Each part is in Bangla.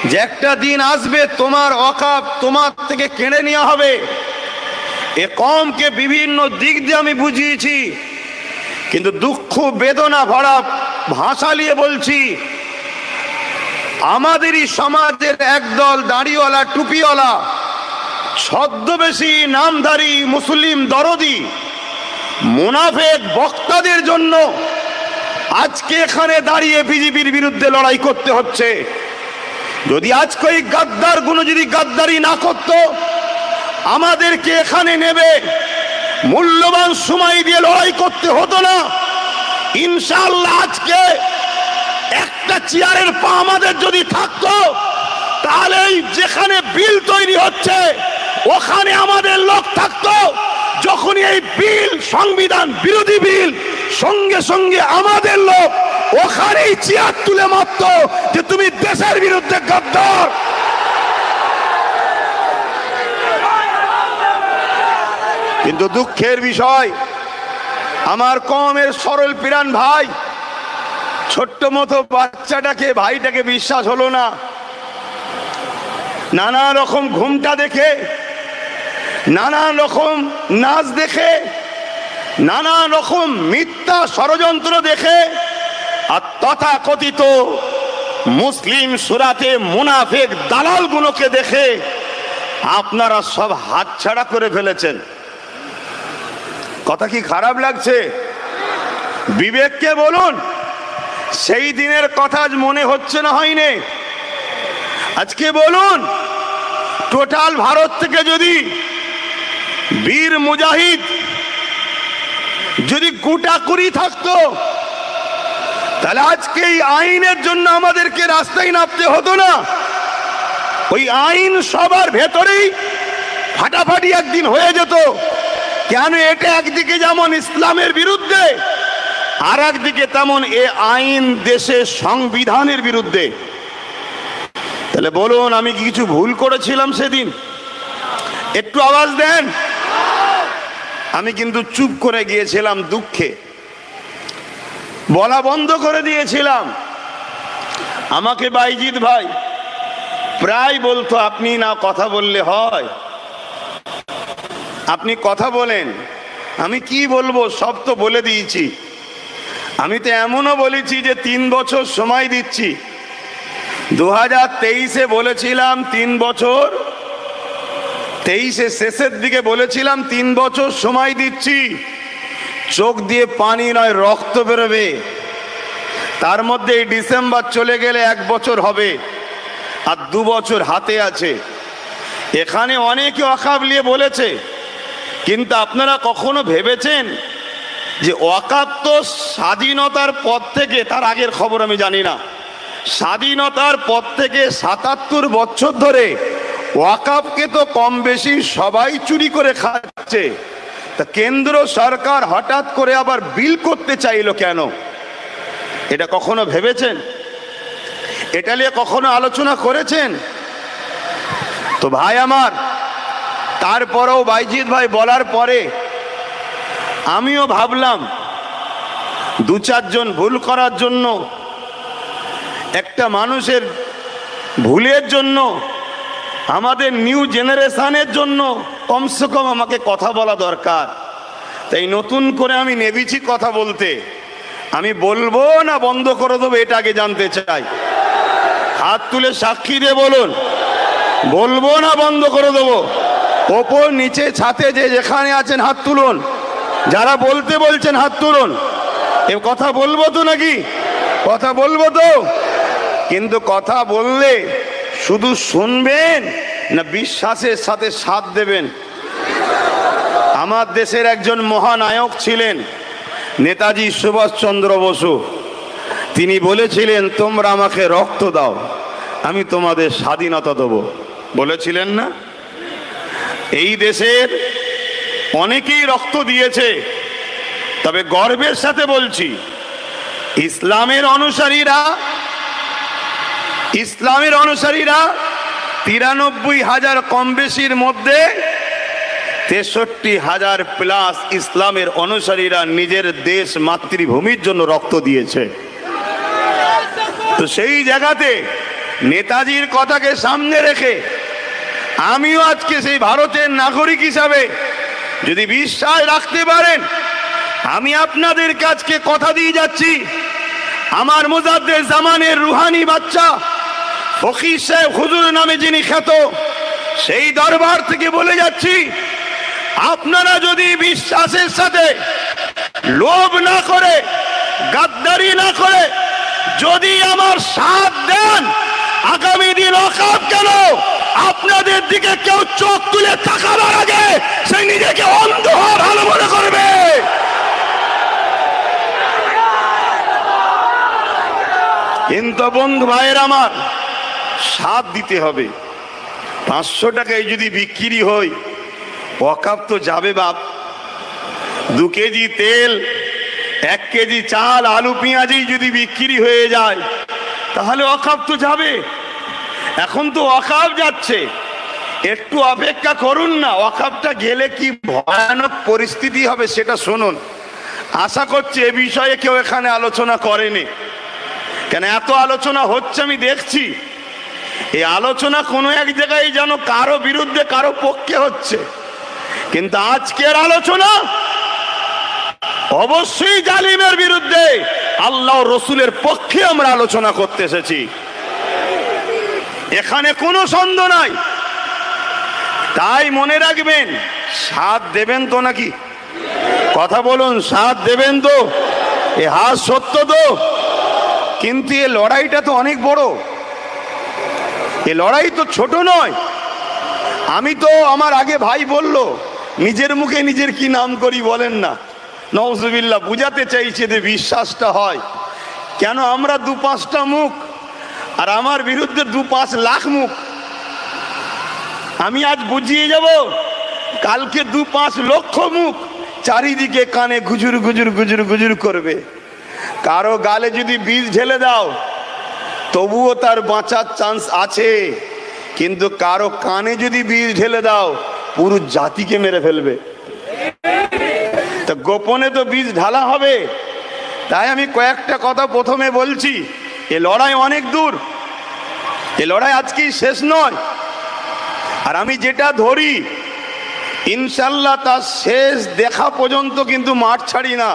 যে একটা দিন আসবে তোমার ওয়াকাফ তোমার থেকে কেড়ে নেওয়া হবে। এ কওমকে বিভিন্ন দিক দিয়ে আমি বুঝিয়েছি, কিন্তু দুঃখ বেদনা ভরা ভাষা নিয়ে বলছি, আমাদেরই সমাজের একদল দাড়িওয়ালা টুপিওয়ালা ছদ্মবেশী নামধারী মুসলিম দরদি মুনাফেক বক্তাদের জন্য আজকে এখানে দাঁড়িয়ে বিজেপির বিরুদ্ধে লড়াই করতে হচ্ছে। যদি আজকে এই গাদ্দার গুলো যদি গাদ্দারি না করত, আমাদেরকে এখানে নেবে মূল্যবান সময় দিয়ে লড়াই করতে হতো না। ইনশাআল্লাহ আজকে একটা চেয়ারের পা আমাদের যদি থাকতো, তাহলে যেখানে বিল তৈরি হচ্ছে ওখানে আমাদের লোক থাকতো। যখন এই বিল সংবিধান বিরোধী বিল, সঙ্গে সঙ্গে আমাদের লোক ওখানেই চেয়ার তুলে মারত যে তুমি দেশের বিরুদ্ধে গাদ্দার। কিন্তু দুঃখের বিষয়, আমার কওমের সরল প্রাণ ভাই, ছোট্ট মতো বাচ্চাটাকে ভাইটাকে বিশ্বাস হলো না। নানা রকম ঘুমটা দেখে, নানা রকম নাচ দেখে, নানা রকম মিথ্যা ষড়যন্ত্র দেখে, আর তথাকথিত মুসলিম সুরাতে মুনাফিক দালালগুলোকে দেখে আপনারা সব হাতছাড়া করে ফেলেছেন। কথা কি খারাপ লাগছে? বিবেককে বলুন, সেই দিনের কথা আজ মনে হচ্ছে না হয়নি? আজকে বলুন, টোটাল ভারত থেকে যদি বীর মুজাহিদ যদি গোটাকুড়ি থাকতো, তাহলে আজকে এই আইনের জন্য আমাদেরকে রাস্তায় নামতে হতো না। ওই আইন সবার ভেতরেই ফাটাফাটি একদিন হয়ে যেত। কেন? এটা একদিকে যেমন ইসলামের বিরুদ্ধে, আর একদিকে তেমন এ আইন দেশের সংবিধানের বিরুদ্ধে। তাহলে বলুন, আমি কি কিছু ভুল করেছিলাম সেদিন? একটু আওয়াজ দেন। আমি কিন্তু চুপ করে গিয়েছিলাম, দুঃখে বলা বন্ধ করে দিয়েছিলাম। আমাকে বাইজিৎ ভাই প্রায় বলতো, আপনি না কথা বললে হয়, আপনি কথা বলেন। আমি কি বলবো, সব তো বলে দিয়েছি। আমি তো এমনও বলেছি যে 3 বছর সময় দিচ্ছি। 2023-এ বলেছিলাম 3 বছর, 23-এ শেষের দিকে বলেছিলাম 3 বছর সময় দিচ্ছি। চোখ দিয়ে পানি নয়, রক্ত বেরোবে। তার মধ্যে এই ডিসেম্বর চলে গেলে 1 বছর হবে, আর 2 বছর হাতে আছে। এখানে অনেকে ওয়াকাফ নিয়ে বলেছে, কিন্তু আপনারা কখনো ভেবেছেন যে ওয়াকাফ তো স্বাধীনতার পর থেকে, তার আগের খবর আমি জানি না, স্বাধীনতার পর থেকে 77 বছর ধরে ওয়াকাফকে তো কম বেশি সবাই চুরি করে খাচ্ছে। তা কেন্দ্র সরকার হঠাৎ করে আবার বিল করতে চাইলো কেন? এটা কখনো ভেবেছেন? এটা নিয়ে কখনো আলোচনা করেছেন? তো ভাই আমার, তারপরেও বাইজিৎ ভাই বলার পরে আমিও ভাবলাম, 2-4 জন ভুল করার জন্য, একটা মানুষের ভুলের জন্য, আমাদের নিউ জেনারেশনের জন্য কমসে কম আমাকে কথা বলা দরকার। তাই নতুন করে আমি নেমেছি কথা বলতে। আমি বলবো না বন্ধ করে দেবো, এটা আগে জানতে চাই। হাত তুলে সাক্ষী দিয়ে বলুন, বলবো না বন্ধ করে দেবো। ওপর নিচে ছাতে যে যেখানে আছেন হাত তুলুন। যারা বলতে বলছেন হাত তুলুন। এ কথা বলবো তো নাকি? কথা বলবো তো? কিন্তু কথা বললে শুধু শুনবেন না বিশ্বাসের সাথে সাথ দেবেন? আমার দেশের একজন মহানায়ক ছিলেন নেতাজি সুভাষচন্দ্র বসু। তিনি বলেছিলেন, তোমরা আমাকে রক্ত দাও, আমি তোমাদের স্বাধীনতা দেব। বলেছিলেন না? এই দেশের অনেকেই রক্ত দিয়েছে, তবে গর্বের সাথে বলছি, ইসলামের অনুসারীরা 93,000 কম বেশির মধ্যে 63,000 প্লাস ইসলামের অনুসারীরা নিজের দেশ মাতৃভূমির জন্য রক্ত দিয়েছে। তো সেই জায়গাতে নেতাজির কথাকে সামনে রেখে আমিও আজকে সেই ভারতের নাগরিক হিসাবে যদি বিশ্বাস রাখতে পারেন, আমি আপনাদের কাছে কথা দিয়ে যাচ্ছি, আমার মুজাদ্দেদ জামানের রুহানি বাচ্চা ফকির সাহেব হুজুর নামে যিনি খ্যাত, সেই দরবার থেকে বলে যাচ্ছি, আপনারা যদি বিশ্বাসের সাথে লোভ না করে, গাদ্দারি না করে যদি আমার সাথ দেন, আগামী দিন ওয়াকফ কেন আপনাদের দিকে কেউ চোখ তুলে তাকাবার আগে সে নিজেকে অন্ধ হওয়া ভালো মনে করবে। কিন্তু বন্ধু ভাইয়ের আমার, সাথ দিতে হবে। 500 টাকায় যদি বিক্রি হয়, ওয়াকফ তো যাবে বাপ। 2 কেজি তেল, 1 কেজি চাল, আলু পেঁয়াজই যদি বিক্রি হয়ে যায়, তাহলে ওয়াকফ তো যাবে। এখন তো ওয়াকফ যাচ্ছে, একটু অপেক্ষা করুন না, ওয়াকফটা গেলে কি ভয়ানক পরিস্থিতি হবে সেটা শুনুন। আশা করছি এ বিষয়ে কেউ এখানে আলোচনা করেনি, কেন এত আলোচনা হচ্ছে আমি দেখছি। এই আলোচনা কোনো এক জায়গায় যেন কারো বিরুদ্ধে কারো পক্ষে হচ্ছে, কিন্তু আজকের আলোচনা অবশ্যই জালিমের বিরুদ্ধে, আল্লাহ রসুলের পক্ষে আমরা আলোচনা করতে এসেছি, এখানে কোনো সন্দেহ নাই। তাই মনে রাখবেন, সাথ দেবেন তো নাকি? কথা বলুন, সাথ দেবেন তো? এ হাত সত্য তো? কিন্তু এ লড়াইটা তো অনেক বড়, এ লড়াই তো ছোট নয়। আমি তো, আমার আগে ভাই বলল, নিজের মুখে নিজের কি নাম করি বলেন না, নওজুবিল্লাহ, বুঝাতে চাইছে যে বিশ্বাসটা হয়। কেন আমরা 2-5টা মুখ, আর আমার বিরুদ্ধে 2-5 লাখ মুখ। আমি আজ বুঝিয়ে যাব, কালকে 2-5 লক্ষ মুখ চারিদিকে কানে গুজুর গুজুর গুজুর গুজুর করবে। কারো গালে যদি বিষ ঢেলে দাও তবুও তার বাঁচার চান্স আছে, কিন্তু কারো কানে যদি বিষ ঢেলে দাও পুরো জাতিকে মেরে ফেলবে। তা গোপনে তো বীজ ঢালা হবে। তাই আমি কয়েকটা কথা প্রথমে বলছি, এ লড়াই অনেক দূর, এ লড়াই আজকেই শেষ নয়। আর আমি যেটা ধরি, ইনশাল্লাহ তার শেষ দেখা পর্যন্ত কিন্তু মাঠ ছাড়ি না।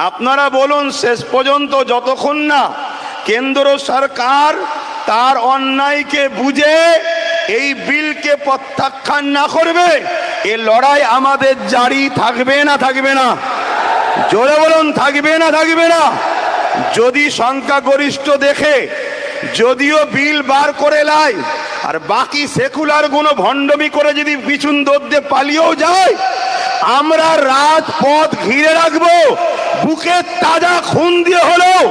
আপনারা বলুন, শেষ পর্যন্ত যতক্ষণ না কেন্দ্র সরকার তার অন্যায়কে বুঝে এই বিলকে প্রত্যাখ্যান না করবে, এ লড়াই আমাদের জারি থাকবে না থাকবে না? জোরে বলুন, থাকবে না থাকবে না? যদি সংখ্যাগরিষ্ঠ দেখে যদিও বিল বার করে লাই, আর বাকি সেকুলার গুলো ভণ্ডমি করে যদি পিছন দৌড়ে পালিয়েও যায়, আমরা রাজপথ ঘিরে রাখবো, বুকে তাজা খুন দিয়ে হলেও